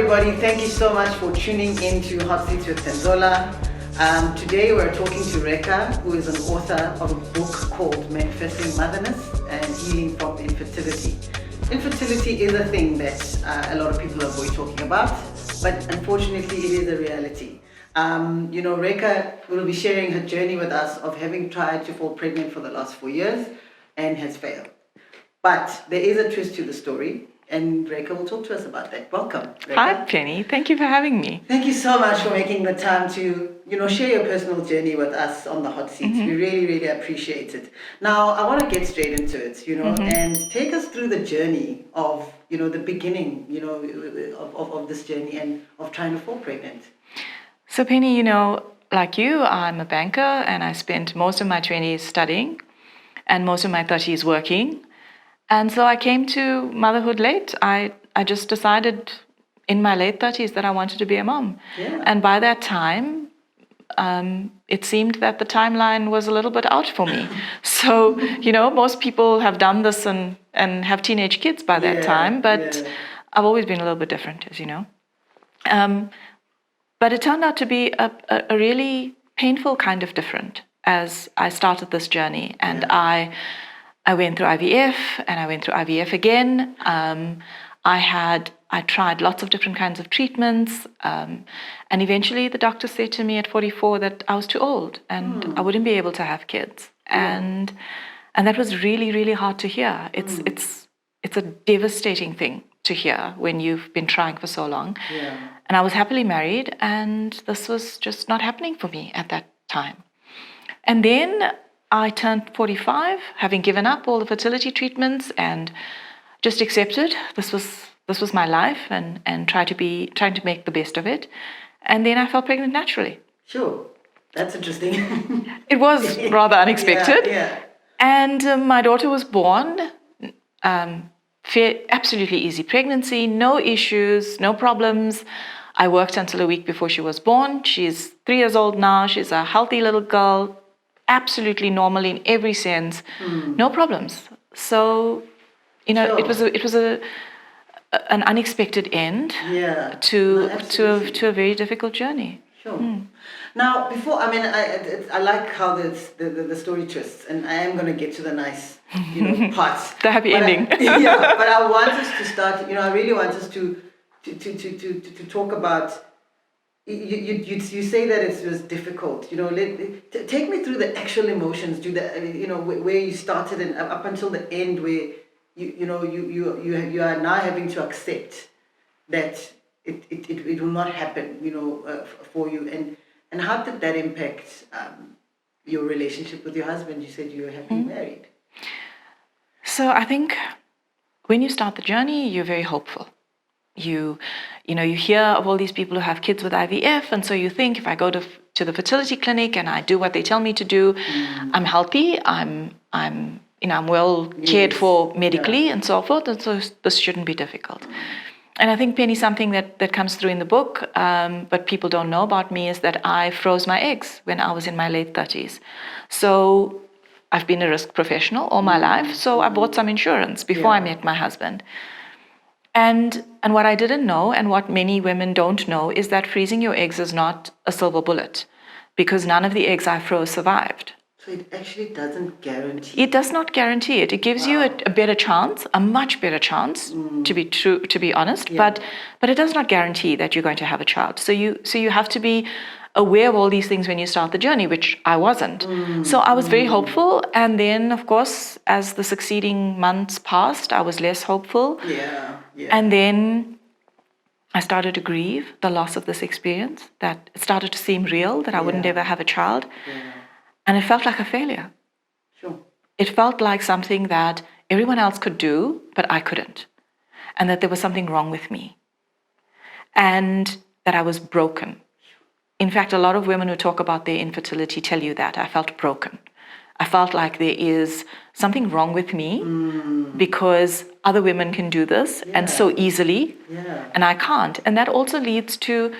everybody. Thank you so much for tuning in to Hot Seats with Tenzola. Today we're talking to Rekha, who is an author of a book called Manifesting Motherness and Healing from Infertility. Infertility is a thing that a lot of people avoid talking about, but unfortunately it is a reality. Rekha will be sharing her journey with us of having tried to fall pregnant for the last 4 years and has failed. But there is a twist to the story, and Rekha will talk to us about that. Welcome, Rekha. Hi, Penny. Thank you for having me. Thank you so much for making the time to, share your personal journey with us on the hot seats. We really, really appreciate it. Now, I want to get straight into it, and take us through the journey of, the beginning, of this journey and of trying to fall pregnant. So, Penny, like you, I'm a banker, and I spent most of my 20s studying and most of my 30s working. And so I came to motherhood late. I just decided in my late 30s that I wanted to be a mom. Yeah. And by that time, it seemed that the timeline was a little bit out for me. So, most people have done this and have teenage kids by that time, but I've always been a little bit different, as you know. But it turned out to be a really painful kind of different as I started this journey. And I went through IVF, and I went through IVF again. I tried lots of different kinds of treatments, and eventually the doctor said to me at 44 that I was too old and I wouldn't be able to have kids. And that was really, really hard to hear. It's a devastating thing to hear when you've been trying for so long. Yeah. And I was happily married, and this was just not happening for me at that time. And then I turned 45, having given up all the fertility treatments and just accepted this was my life and trying to make the best of it. And then I fell pregnant naturally. Sure. That's interesting. It was rather unexpected. Yeah. And my daughter was born. Absolutely easy pregnancy, no issues, no problems. I worked until a week before she was born. She's 3 years old now. She's a healthy little girl, absolutely normal in every sense, no problems. So, Sure. it was an unexpected end to a very difficult journey. Sure. Now, before, I like how the story twists, and I am going to get to the nice, parts. The happy ending. But I want us to start. I really want us to talk about. You say that it was difficult. Take me through the actual emotions. Where you started and up until the end, where you are now having to accept that it will not happen. For you, and how did that impact your relationship with your husband? You said you were happily married. So I think when you start the journey, you're very hopeful. You hear of all these people who have kids with IVF, and so you think, if I go to the fertility clinic and I do what they tell me to do, I'm healthy, I'm well cared for medically and so forth, and so this shouldn't be difficult. And I think, Penny, something that comes through in the book, but people don't know about me, is that I froze my eggs when I was in my late 30s. So I've been a risk professional all my life, so I bought some insurance before I met my husband. And what I didn't know, and what many women don't know, is that freezing your eggs is not a silver bullet, because none of the eggs I froze survived. So it actually doesn't guarantee. It does not guarantee it. It gives you a better chance, a much better chance, to be honest. But it does not guarantee that you're going to have a child. So you have to be aware of all these things when you start the journey, which I wasn't. So I was very hopeful, and then, of course, as the succeeding months passed, I was less hopeful. Yeah. And then I started to grieve the loss of this experience, that it started to seem real, that I wouldn't ever have a child. Yeah. And it felt like a failure. Sure. It felt like something that everyone else could do, but I couldn't. And that there was something wrong with me. And that I was broken. In fact, a lot of women who talk about their infertility tell you that. I felt broken. I felt like there is something wrong with me because other women can do this and so easily, and I can't. And that also leads to,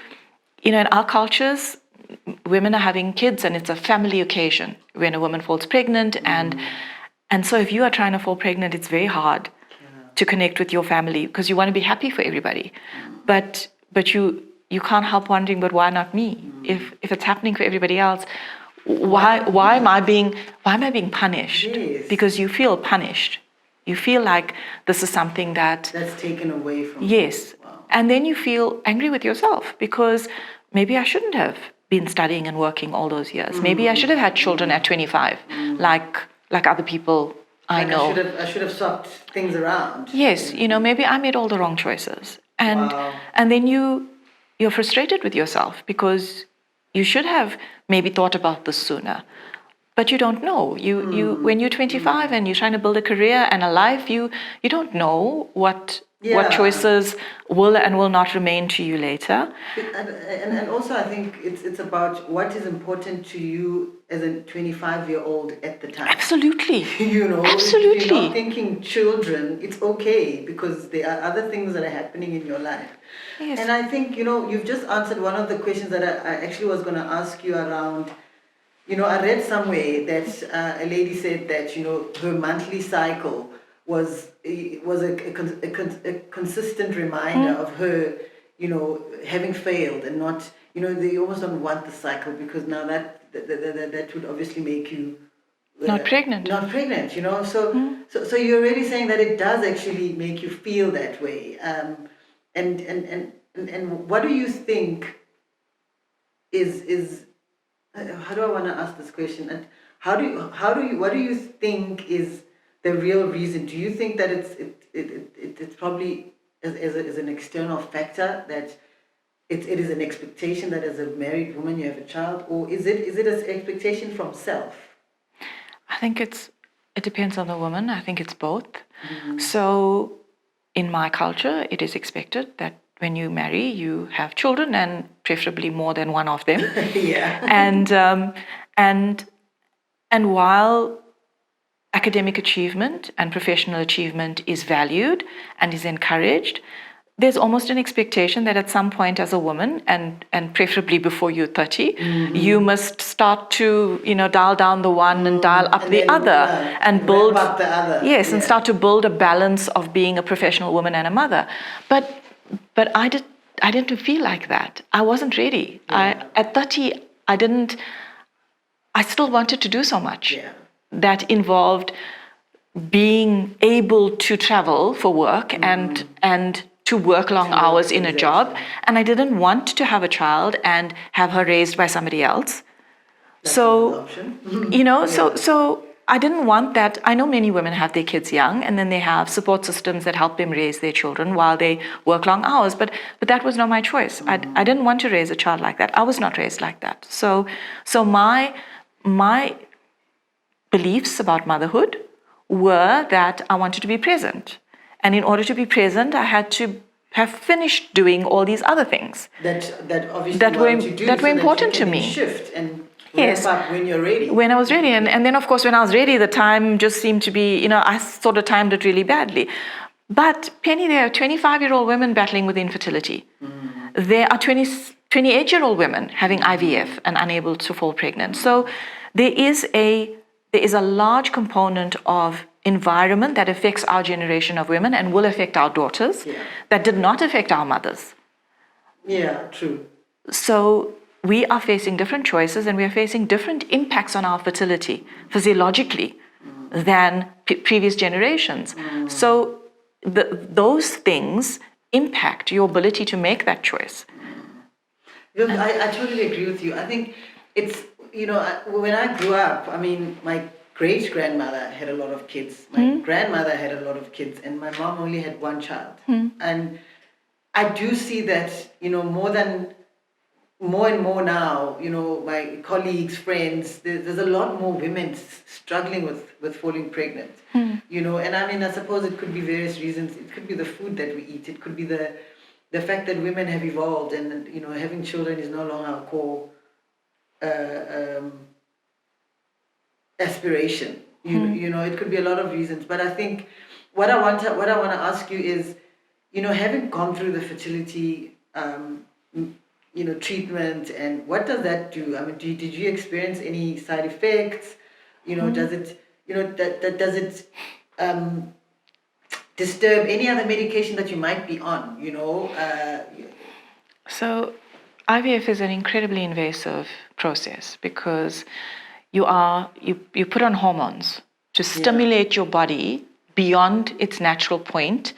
in our cultures, women are having kids and it's a family occasion when a woman falls pregnant. And so if you are trying to fall pregnant, it's very hard to connect with your family because you want to be happy for everybody. But but you can't help wondering, but why not me? If it's happening for everybody else, why am I being punished? Yes. Because you feel punished. You feel like this is something That's taken away from you. yes. Wow. And then you feel angry with yourself because maybe I shouldn't have been studying and working all those years. Maybe I should have had children at 25, like other people I Like know. I should have swapped things around. Yes, maybe I made all the wrong choices. And Wow. and then you're frustrated with yourself because you should have maybe thought about this sooner. But you don't know. You when you're 25 and you're trying to build a career and a life, you don't know what Yeah. choices will and will not remain to you later. And also I think it's about what is important to you as a 25-year-old at the time. Absolutely. If you're not Absolutely. thinking children, it's okay because there are other things that are happening in your life. Yes. And I think, you've just answered one of the questions that I actually was going to ask you around. I read somewhere that a lady said that, her monthly cycle was a consistent reminder of her, having failed and not, they almost don't want the cycle because now that would obviously make you Not pregnant. Not pregnant, So you're really saying that it does actually make you feel that way. And what do you think is how do I want to ask this question? And what do you think is the real reason? Do you think that it's probably as an external factor that it is an expectation that as a married woman you have a child, or is it an expectation from self? I think it depends on the woman. I think it's both. So in my culture, it is expected that when you marry, you have children and preferably more than one of them. Yeah. And while academic achievement and professional achievement is valued and is encouraged, there's almost an expectation that at some point as a woman, and preferably before you're 30, you must start to, dial down the one and dial up And the then, other and build ramp up the other. Yes, and Yeah. start to build a balance of being a professional woman and a mother. But I didn't feel like that. I wasn't ready. Yeah. At 30, I still wanted to do so much. Yeah. That involved being able to travel for work and to work long hours in a job. And I didn't want to have a child and have her raised by somebody else. That's another option. So I didn't want that. I know many women have their kids young and then they have support systems that help them raise their children while they work long hours. But that was not my choice. I didn't want to raise a child like that. I was not raised like that. So my beliefs about motherhood were that I wanted to be present. And in order to be present, I had to have finished doing all these other things. That obviously that you were want to do that were so important that you to can me. Shift and Yes. ramp up when you're ready. When I was ready. And then, of course, when I was ready, the time just seemed to be, I sort of timed it really badly. But, Penny, there are 25-year-old women battling with infertility. There are 28-year-old women having IVF and unable to fall pregnant. So there is a large component of environment that affects our generation of women and will affect our daughters that did not affect our mothers. Yeah, true. So we are facing different choices and we are facing different impacts on our fertility physiologically than previous generations. So those things impact your ability to make that choice. Look, I totally agree with you. I think it's, when I grew up, my great-grandmother had a lot of kids. My grandmother had a lot of kids, and my mom only had one child. And I do see that, more and more now, my colleagues, friends, there's a lot more women struggling with falling pregnant. And I suppose it could be various reasons. It could be the food that we eat. It could be the fact that women have evolved and, having children is no longer our core aspiration. It could be a lot of reasons. But I think what I want to ask you is, having gone through the fertility treatment, and what does that do? Did you experience any side effects? Does it, does it disturb any other medication that you might be on? So IVF is an incredibly invasive process because you put on hormones to stimulate your body beyond its natural point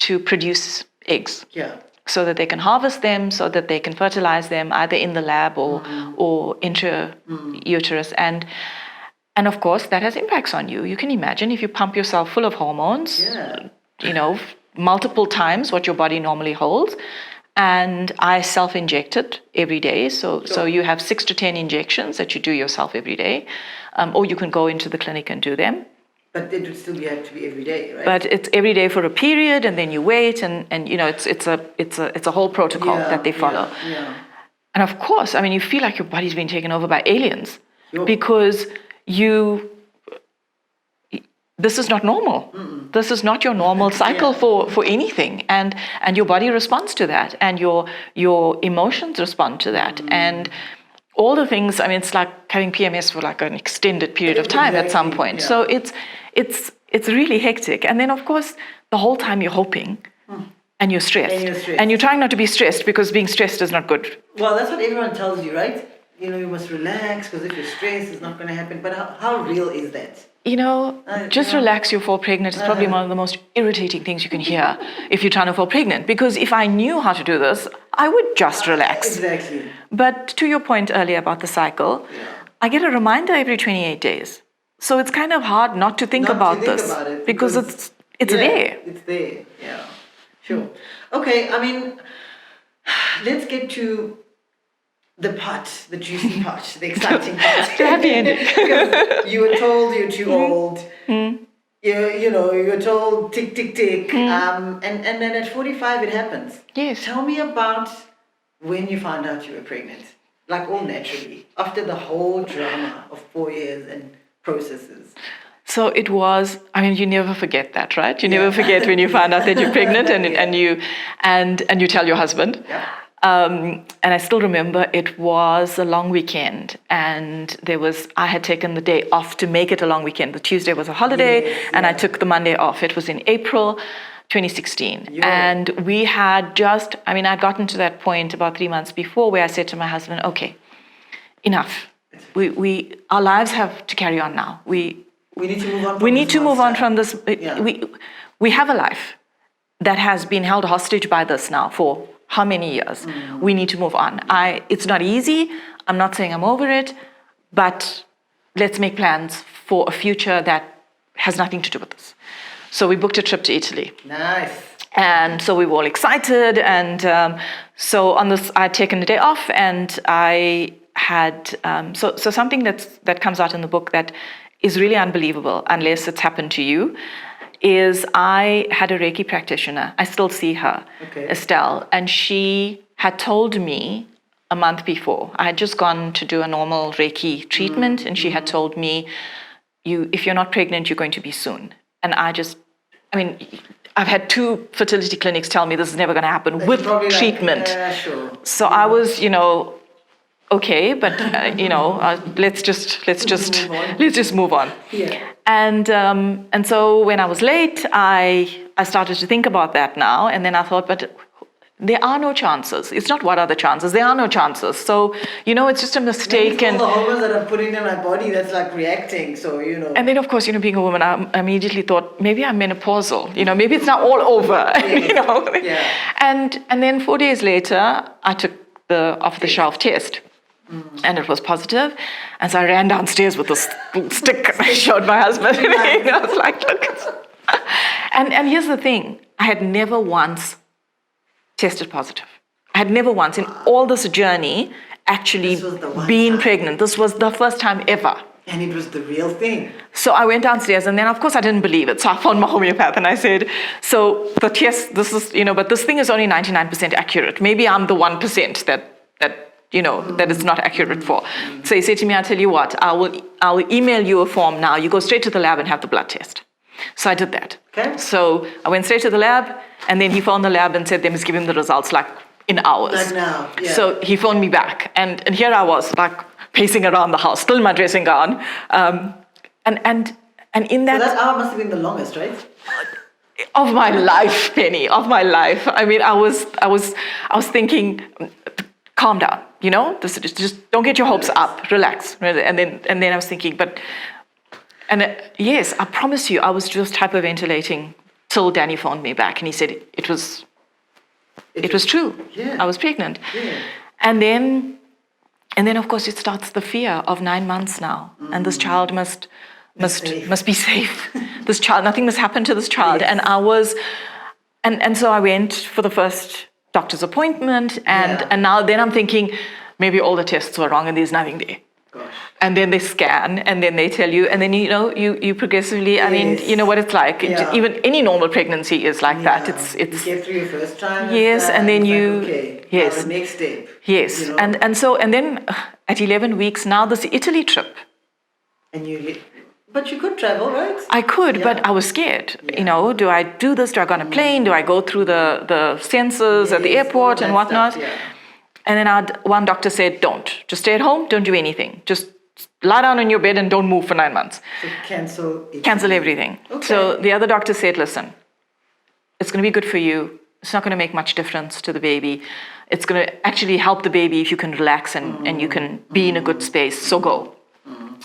to produce eggs. Yeah. So that they can harvest them, so that they can fertilize them either in the lab or intra-uterus. And of course, that has impacts on you. You can imagine if you pump yourself full of hormones, multiple times what your body normally holds. And I self-inject it every day. So you have 6 to 10 injections that you do yourself every day. Or you can go into the clinic and do them. But it would still have to be every day, right? But it's every day for a period, and then you wait, and it's a whole protocol that they follow. Yeah. And of course, I mean, you feel like your body's been taken over by aliens Sure. because this is not normal. This is not your normal cycle for anything, and your body responds to that, and your emotions respond to that, and all the things. I mean, it's like having PMS for like an extended period of time at some point. Yeah. So it's really hectic, and then of course the whole time you're hoping. And you're stressed. And you're trying not to be stressed because being stressed is not good. Well, that's what everyone tells you, right? You must relax because if you're stressed, it's not going to happen. But how real is that? Just relax, you fall pregnant. It's probably one of the most irritating things you can hear if you're trying to fall pregnant. Because if I knew how to do this, I would just relax. Exactly. But to your point earlier about the cycle, I get a reminder every 28 days. So it's kind of hard not to think about this because it's there. It's there, yeah. Sure. Okay, I mean, let's get to the juicy part, the exciting part. Happy ending. Because you were told you're too old. You were told tick, tick, tick. And then at 45 it happens. Yes. Tell me about when you found out you were pregnant. Like all naturally. After the whole drama of 4 years and processes. So it was, I mean, you never forget that, right? You never forget when you find out that you're pregnant and you tell your husband. Yeah. And I still remember it was a long weekend, and I had taken the day off to make it a long weekend. The Tuesday was a holiday, and I took the Monday off. It was in April 2016. And we had I'd gotten to that point about 3 months before where I said to my husband, okay, enough. Our lives have to carry on now. We need to move on. We need to move on from this. We have a life that has been held hostage by this now for how many years? We need to move on. It's not easy. I'm not saying I'm over it, but let's make plans for a future that has nothing to do with this. So we booked a trip to Italy. Nice. And so we were all excited. And so on this, I'd taken a day off, and I had so something that comes out in the book that is really unbelievable unless it's happened to you, is I had a Reiki practitioner. I still see her, Estelle, and she had told me a month before. I had just gone to do a normal Reiki treatment, and she had told me, if you're not pregnant, you're going to be soon. And I've had 2 fertility clinics tell me this is never going to happen with treatment. Sure. So I was, okay, but let's just move on. Yeah. And so when I was late, I started to think about that now, and then I thought, but there are no chances. It's not what are the chances. There are no chances. So it's just a mistake. Maybe it's all the hormones that I'm putting in my body that's like reacting. So And then of course, being a woman, I immediately thought maybe I'm menopausal. Maybe it's not all over. Yeah. And then 4 days later, I took the off-the-shelf test. And it was positive. And so I ran downstairs with this stick and I showed my husband. I was like, look. And here's the thing. I had never once tested positive. I had never once in all this journey actually been pregnant. This was the first time ever. And it was the real thing. So I went downstairs, and then of course I didn't believe it. So I phoned my homeopath and I said, so the test, this is, but this thing is only 99% accurate. Maybe I'm the 1% that it's not accurate for. So he said to me, I'll tell you what, I will email you a form now. You go straight to the lab and have the blood test. So I did that. Okay. So I went straight to the lab, and then he phoned the lab and said they must give him the results like in hours. Like now, yeah. So he phoned me back, and here I was like pacing around the house, still in my dressing gown. And in that... So that hour must have been the longest, right? of my life, Penny, of my life. I mean, I was thinking, calm down, just don't get your hopes up, relax. And then I was thinking, yes, I promise you, I was just hyperventilating till Danny phoned me back and he said it was true. Yeah. I was pregnant. Yeah. And then of course it starts the fear of 9 months now, and this child must be safe. This child, nothing must happen to this child. Yes. And I was, and so I went for the first doctor's appointment, and now then I'm thinking maybe all the tests were wrong and there's nothing there. Gosh. And then they scan, and then they tell you, and then you progressively. I mean, you know what it's like. Yeah. Even any normal pregnancy is like that. It's you get through your first trimester. Yes, and then you like, okay, yes, now the next step. yes, and then at 11 weeks now this Italy trip. And but you could travel, right? I could, but I was scared. Yeah. Do I do this? Do I go on a plane? Do I go through the sensors at the airport and whatnot? Stuff, yeah. And then one doctor said, don't. Just stay at home. Don't do anything. Just lie down on your bed and don't move for 9 months. So cancel everything. Okay. So the other doctor said, listen, it's going to be good for you. It's not going to make much difference to the baby. It's going to actually help the baby if you can relax and you can be in a good space. So go.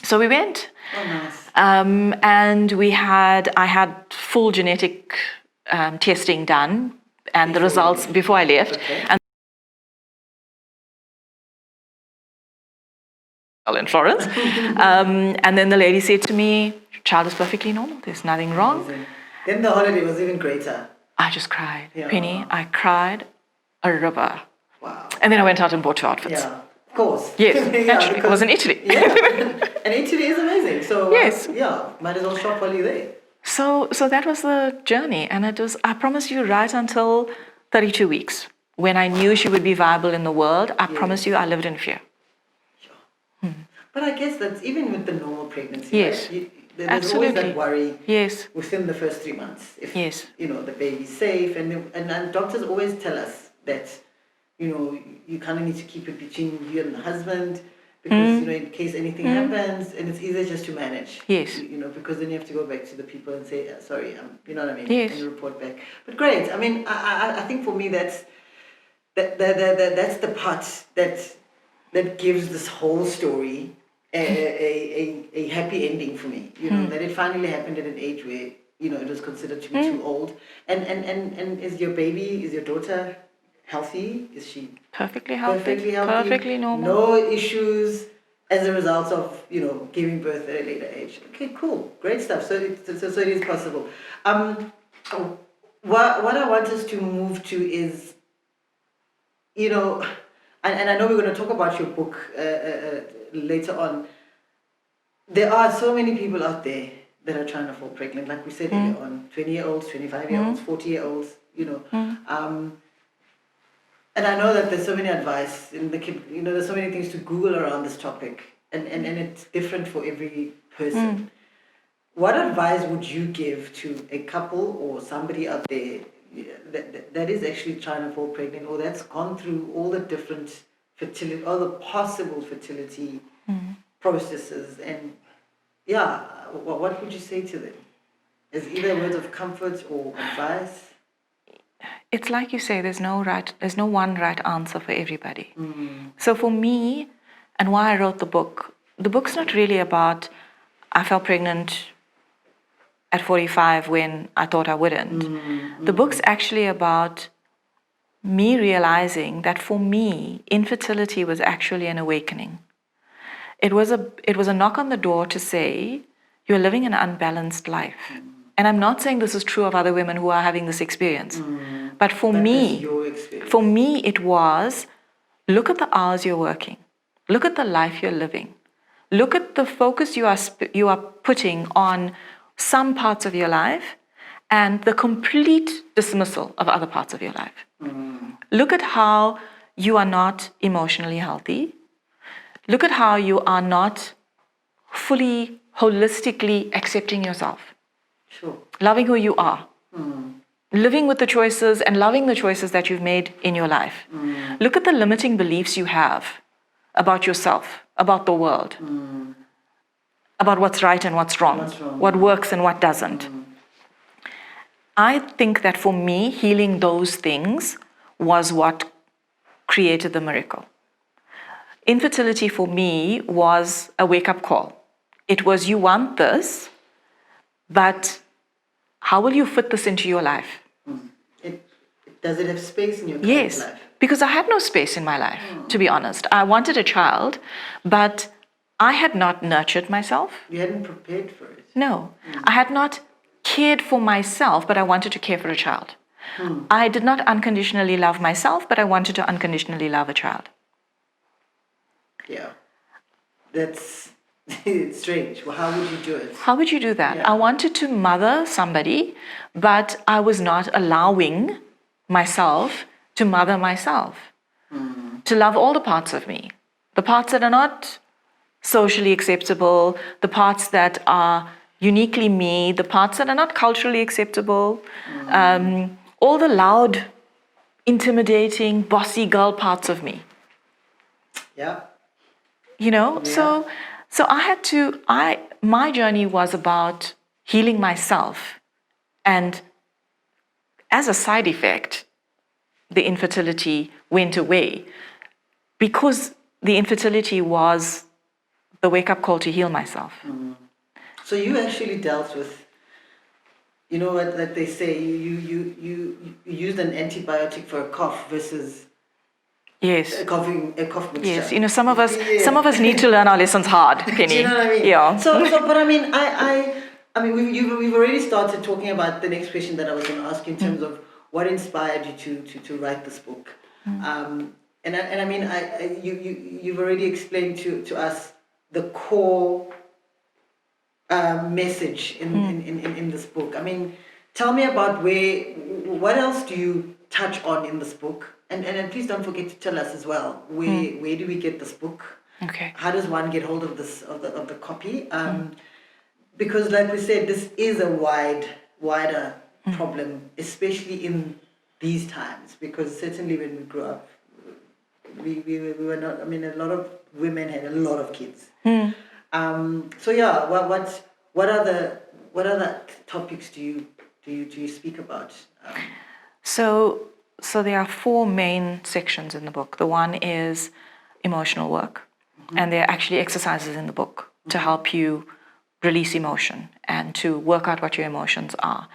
So we went. Oh, nice. And I had full genetic testing done, and the results before I left. Okay. And in Florence. And then the lady said to me, your child is perfectly normal. There's nothing wrong. Amazing. Then the holiday was even greater. I just cried. Yeah. Penny, I cried a river. Wow. And then I went out and bought 2 outfits. Yeah, of course. Yes, Yeah, naturally. It was in Italy. Yeah. And Italy is amazing. So Yes. might as well shop while you're there. So that was the journey. And it was, I promise you, right until 32 weeks, when I knew she would be viable in the world, I promise you, I lived in fear. But I guess that's even with the normal pregnancy. Yes. Right? There's Absolutely. always that worry. Yes. Within the first 3 months, if Yes. the baby's safe, and doctors always tell us that you kind of need to keep it between you and the husband, because in case anything happens, and it's easier just to manage. Yes. Because then you have to go back to the people and say sorry, you know what I mean, Yes. and report back. But great. I mean, I think for me that's the part that gives this whole story a happy ending for me, that it finally happened at an age where it was considered to be too old. And is your daughter healthy? Is she Perfectly healthy. Perfectly normal. No issues as a result of giving birth at a later age. Okay, cool, great stuff. So it is possible. What I want us to move to is and I know we're going to talk about your book later on. There are so many people out there that are trying to fall pregnant, like we said earlier on, 20-year-olds, 25-year-olds, 40-year-olds, And I know that there's so many advice in there's so many things to Google around this topic, and it's different for every person. What advice would you give to a couple or somebody out there that is actually trying to fall pregnant, or that's gone through all the different fertility, all the possible fertility processes, and what would you say to them? As either words of comfort or advice? It's like you say, there's no one right answer for everybody. So for me, and why I wrote the book's not really about I fell pregnant at 45 when I thought I wouldn't. The book's actually about me realizing that for me, infertility was actually an awakening. It was a knock on the door to say, you're living an unbalanced life. And I'm not saying this is true of other women who are having this experience. But for me, it was, look at the hours you're working. Look at the life you're living. Look at the focus you are putting on some parts of your life and the complete dismissal of other parts of your life. Look at how you are not emotionally healthy. Look at how you are not fully, holistically accepting yourself. Sure. Loving who you are. Living with the choices and loving the choices that you've made in your life. Look at the limiting beliefs you have about yourself, about the world, about what's right and what's wrong, what works and what doesn't. I think that for me, healing those things was what created the miracle. Infertility for me was a wake-up call. It was, you want this, but how will you fit this into your life? Does it have space in your current Yes, life? because I had no space in my life, to be honest. I wanted a child, but I had not nurtured myself. You hadn't prepared for it. No, I had not cared for myself, but I wanted to care for a child. I did not unconditionally love myself, but I wanted to unconditionally love a child. Yeah. That's it's strange. Well, how would you do it? How would you do that? Yeah. I wanted to mother somebody, but I was not allowing myself to mother myself, to love all the parts of me, the parts that are not socially acceptable, the parts that are uniquely me, the parts that are not culturally acceptable, all the loud, intimidating, bossy girl parts of me. Yeah. You know, Yeah. so my journey was about healing myself, and as a side effect, the infertility went away because the infertility was the wake-up call to heal myself. So you actually dealt with, you know what, like they say, you used an antibiotic for a cough versus Yes. a cough mixture. Yes, you know, some of us need to learn our lessons hard, Penny. Do you know what I mean? Yeah. So but I mean, I mean, we've already started talking about the next question that I was going to ask you in terms of what inspired you to write this book. And I mean, you've already explained to us the core message in this book. I mean, tell me about what else do you touch on in this book? And please don't forget to tell us as well, where do we get this book? Okay. How does one get hold of this of the copy? Because like we said, this is a wider problem, especially in these times, because certainly when we grew up, we were not, I mean, a lot of women had a lot of kids. So yeah, what other topics do you speak about? So there are 4 main sections in the book. The one is emotional work, and there are actually exercises in the book to help you release emotion and to work out what your emotions are.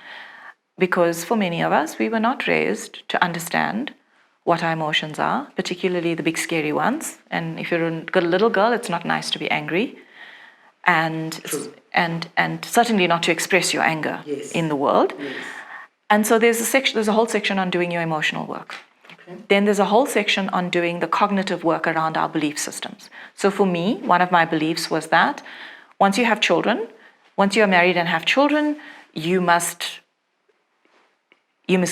Because for many of us, we were not raised to understand what our emotions are, particularly the big scary ones. And if you're a little girl, it's not nice to be angry, and certainly not to express your anger in the world. Yes. And so there's a whole section on doing your emotional work. Okay. Then there's a whole section on doing the cognitive work around our belief systems. So for me, one of my beliefs was that once you have children, once you are married and have children, you must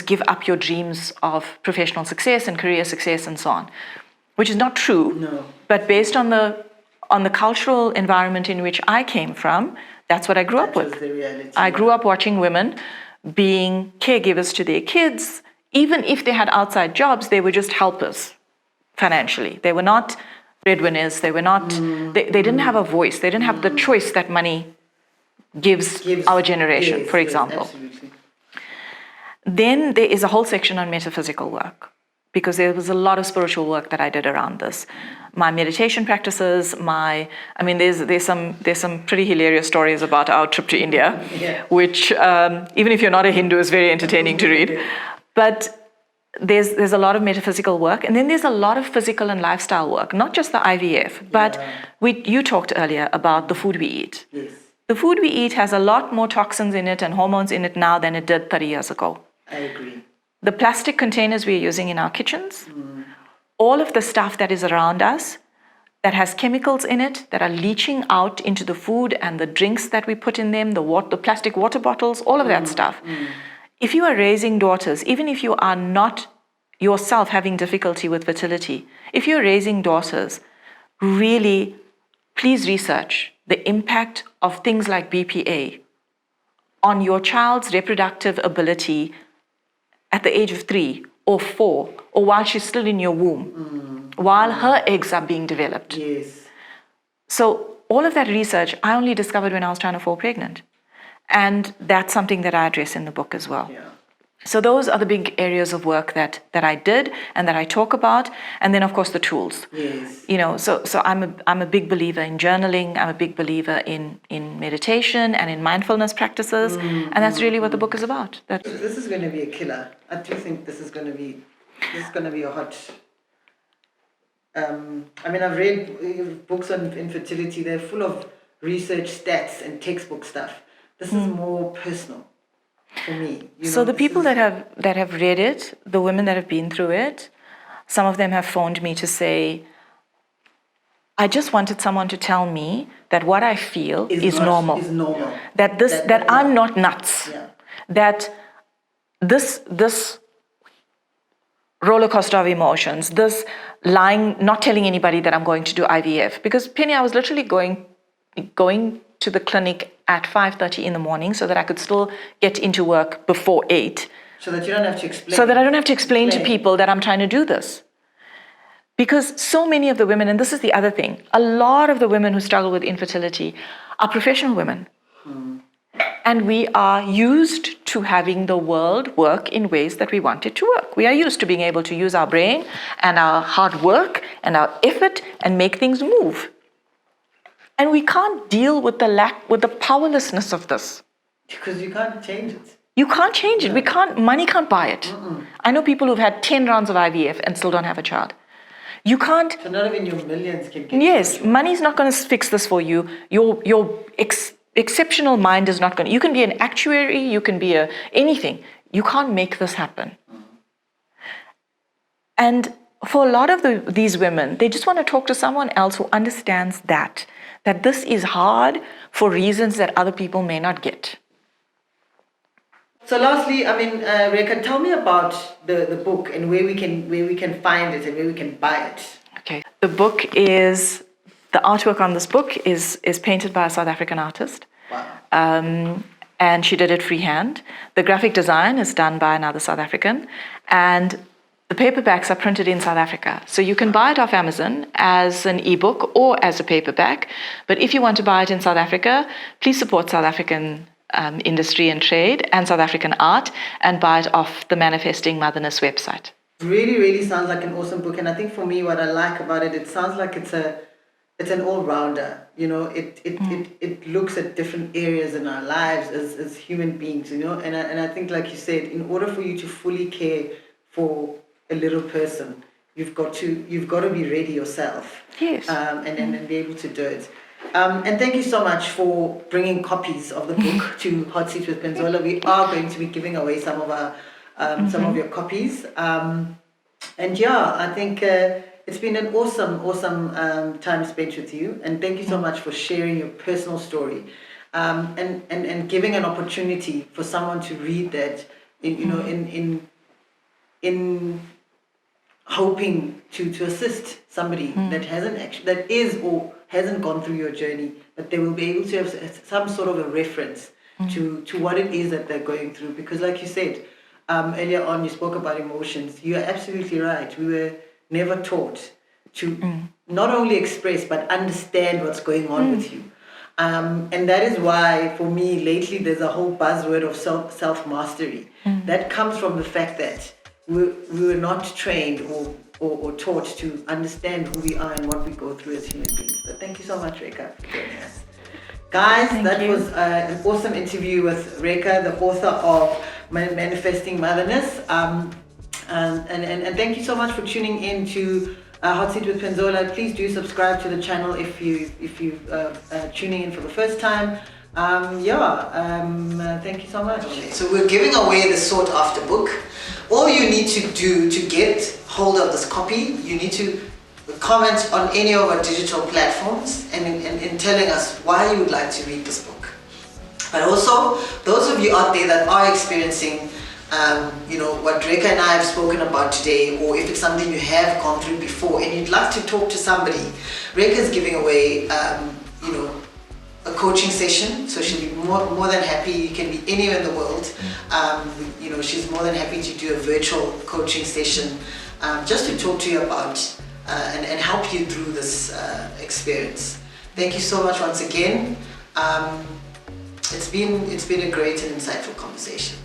give up your dreams of professional success and career success and so on, which is not true. No. But based on the cultural environment in which I came from, that's what I grew up with. That was the reality. I grew up watching women being caregivers to their kids. Even if they had outside jobs, they were just helpers financially. They were not breadwinners. They were not. They didn't have a voice. They didn't have the choice that money gives our generation, for example. Absolutely. Then there is a whole section on metaphysical work, because there was a lot of spiritual work that I did around this. My meditation practices, there's some pretty hilarious stories about our trip to India, which even if you're not a Hindu, is very entertaining to read. But there's a lot of metaphysical work, and then there's a lot of physical and lifestyle work, not just the IVF, but you talked earlier about the food we eat. Yes. The food we eat has a lot more toxins in it and hormones in it now than it did 30 years ago. I agree. The plastic containers we're using in our kitchens, all of the stuff that is around us that has chemicals in it that are leaching out into the food and the drinks that we put in them, the plastic water bottles, all of that stuff. If you are raising daughters, even if you are not yourself having difficulty with fertility, if you're raising daughters, really, please research the impact of things like BPA on your child's reproductive ability at the age of 3 or 4, or while she's still in your womb, while her eggs are being developed. Yes. So all of that research I only discovered when I was trying to fall pregnant. And that's something that I address in the book as well. Yeah. So those are the big areas of work that I did and that I talk about, and then of course the tools. Yes. So I'm a big believer in journaling. I'm a big believer in meditation and in mindfulness practices, and that's really what the book is about. This is going to be a killer. I do think this is going to be a hot. I've read books on infertility. They're full of research, stats, and textbook stuff. This is more personal for me. So the people that have read it, the women that have been through it, some of them have phoned me to say, I just wanted someone to tell me that what I feel is normal. Is normal. That I'm not nuts. Yeah. That this roller coaster of emotions, this lying, not telling anybody that I'm going to do IVF. Because Penny, I was literally going to the clinic at 5:30 in the morning so that I could still get into work before 8. So that you don't have to explain. So that I don't have to explain to people that I'm trying to do this. Because so many of the women, and this is the other thing, a lot of the women who struggle with infertility are professional women. And we are used to having the world work in ways that we want it to work. We are used to being able to use our brain and our hard work and our effort and make things move. And we can't deal with the powerlessness of this. Because you can't change it. You can't change it. Money can't buy it. I know people who've had 10 rounds of IVF and still don't have a child. You can't. So not even your millions can get. Yes, money's not going to fix this for you. Your exceptional mind is not going to. You can be an actuary, you can be anything. You can't make this happen. And for a lot of these women, they just want to talk to someone else who understands that this is hard for reasons that other people may not get. So lastly, Rekha, tell me about the book and where we can find it and where we can buy it. Okay. The artwork on this book is painted by a South African artist. Wow. And she did it freehand. The graphic design is done by another South African. And the paperbacks are printed in South Africa. So you can buy it off Amazon as an ebook or as a paperback. But if you want to buy it in South Africa, please support South African industry and trade and South African art and buy it off the Manifesting Motherness website. Really, really sounds like an awesome book. And I think for me, what I like about it, it sounds like it's an all-rounder. It looks at different areas in our lives as human beings, And I think, like you said, in order for you to fully care for a little person, you've got to be ready yourself. Yes. And be able to do it. And thank you so much for bringing copies of the book to Hot Seat with Penzola. We are going to be giving away some of your copies. I think it's been an awesome time spent with you. And thank you so much for sharing your personal story and giving an opportunity for someone to read that. In hoping to assist somebody that hasn't gone through your journey, but they will be able to have some sort of a reference to what it is that they're going through. Because like you said, earlier on, you spoke about emotions. You are absolutely right. We were never taught to not only express, but understand what's going on with you. And that is why, for me, lately, there's a whole buzzword of self-mastery. That comes from the fact that we were not trained or taught to understand who we are and what we go through as human beings. So thank you so much, Rekha, for joining us. Guys, that was an awesome interview with Rekha, the author of Manifesting Motherness. And thank you so much for tuning in to Hot Seat with Penzola. Please do subscribe to the channel if you tuning in for the first time. Thank you so much. So we're giving away the sought after book. All you need to do to get hold of this copy, you need to comment on any of our digital platforms and in telling us why you would like to read this book. But also, those of you out there that are experiencing what Rekha and I have spoken about today, or if it's something you have gone through before and you'd like to talk to somebody, Rekha is giving away a coaching session, so she'll be more than happy. You can be anywhere in the world. She's more than happy to do a virtual coaching session just to talk to you about and help you through this experience. Thank you so much once again. It's been a great and insightful conversation.